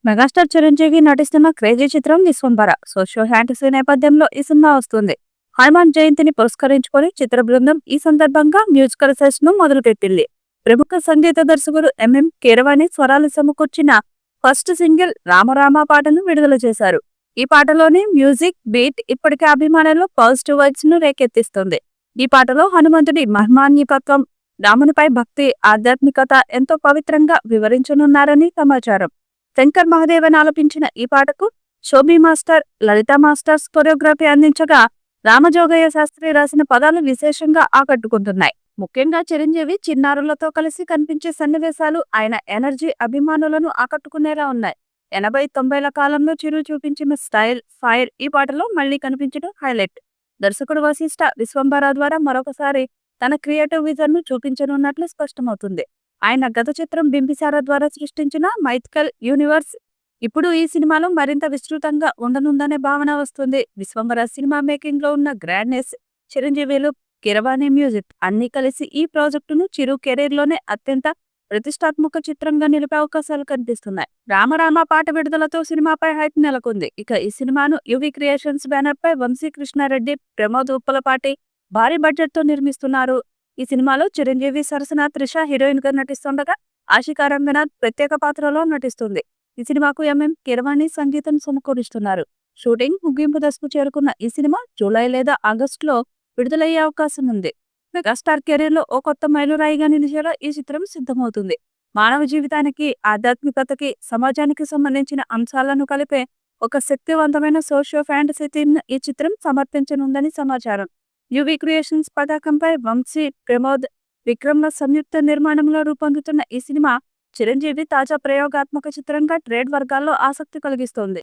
Megastar Chiranjeevi నటిస్తున్న crazy చిత్రం Vishwambhara socio fantasy నేపథ్యంలో ఈ సినిమా వస్తుంది. హనుమాన్ జయంతిని పురస్కరించుకొని చిత్ర బృందం ఈ సందర్భంగా మ్యూజికల్ సెట్స్ ను మొదలుపెట్టింది. ప్రముఖ సంగీత దర్శకుడు ఎంఎం కీరవాణి స్వరాలు సమకూర్చిన ఫస్ట్ సింగిల్ రామరామ పాటను విడుదల చేశారు. ఈ పాటలోని మ్యూజిక్ బీట్ ఇప్పటికే అభిమానుల్లో పాజిటివ్ వైబ్స్ ను రేకెత్తిస్తుంది. ఈ పాటలో హనుమంతుడి మహిమాన్యపత్వం, రామునిపై భక్తి, ఆధ్యాత్మికత ఎంతో పవిత్రంగా వివరించనున్నారని సమాచారం. శంకర్ మహదేవన్ ఆలపించిన ఈ పాటకు శోభి మాస్టర్, లలిత మాస్టర్స్ కొరియోగ్రఫీ అందించగా రామజోగయ్య శాస్త్రి రాసిన పదాలు విశేషంగా ఆకట్టుకుంటున్నాయి. ముఖ్యంగా చిరంజీవి చిన్నారులతో కలిసి కనిపించే సన్నివేశాలు ఆయన ఎనర్జీ అభిమానులను ఆకట్టుకునేలా ఉన్నాయి. 80-90ల కాలంలో చిరు చూపించిన స్టైల్, ఫైర్ ఈ పాటలో మళ్లీ కనిపించడం హైలైట్. దర్శకుడు వశిష్ఠ విశ్వంభర ద్వారా మరొకసారి తన క్రియేటివ్ విజన్ ను చూపించనున్నట్లు స్పష్టమవుతుంది. ఆయన గత చిత్రం బింబిసార ద్వారా సృష్టించిన మైథికల్ యూనివర్స్ ఇప్పుడు ఈ సినిమాలో మరింత విస్తృతంగా ఉండనుందనే భావన వస్తుంది. విశ్వంభర సినిమా మేకింగ్ లో ఉన్న గ్రాండ్నెస్, చిరంజీవిలు, కీరవాణి మ్యూజిక్ అన్ని కలిసి ఈ ప్రాజెక్టును చిరు కెరీర్ లోనే అత్యంత ప్రతిష్టాత్మక చిత్రంగా నిలిపే అవకాశాలు కనిపిస్తున్నాయి. రామరామ పాట విడుదలతో సినిమాపై హైప్ నెలకొంది. ఇక ఈ సినిమాను యువి క్రియేషన్స్ బ్యానర్ పై వంశీ కృష్ణారెడ్డి, ప్రమోద్ ఉప్పలపాటి భారీ బడ్జెట్ తో నిర్మిస్తున్నారు. ఈ సినిమాలో చిరంజీవి సరసన త్రిష హీరోయిన్ గా నటిస్తుండగా ఆశికా రంగనాథ్ ప్రత్యేక పాత్రలో నటిస్తుంది. ఈ సినిమాకు ఎంఎం కీరవాణి సంగీతం సమకూరుస్తున్నారు. షూటింగ్ ముగింపు దశకు చేరుకున్న ఈ సినిమా జూలై లేదా ఆగస్టులో విడుదలయ్యే అవకాశం ఉంది. మెగాస్టార్ కెరీర్ లో ఓ కొత్త మైలురాయిగా నిలిచేలా ఈ చిత్రం సిద్ధమవుతుంది. మానవ జీవితానికి, ఆధ్యాత్మికతకి, సమాజానికి సంబంధించిన అంశాలను కలిపే ఒక శక్తివంతమైన సోషియో ఫ్యాంటసీ థీమ్ ఈ చిత్రం సమర్పించనుందని సమాచారం. యువి క్రియేషన్స్ పతాకంపై వంశీ, ప్రమోద్, విక్రమ్ల సంయుక్త నిర్మాణంలో రూపొందుతున్న ఈ సినిమా చిరంజీవి తాజా ప్రయోగాత్మక చిత్రంగా ట్రేడ్ వర్గాల్లో ఆసక్తి కలిగిస్తోంది.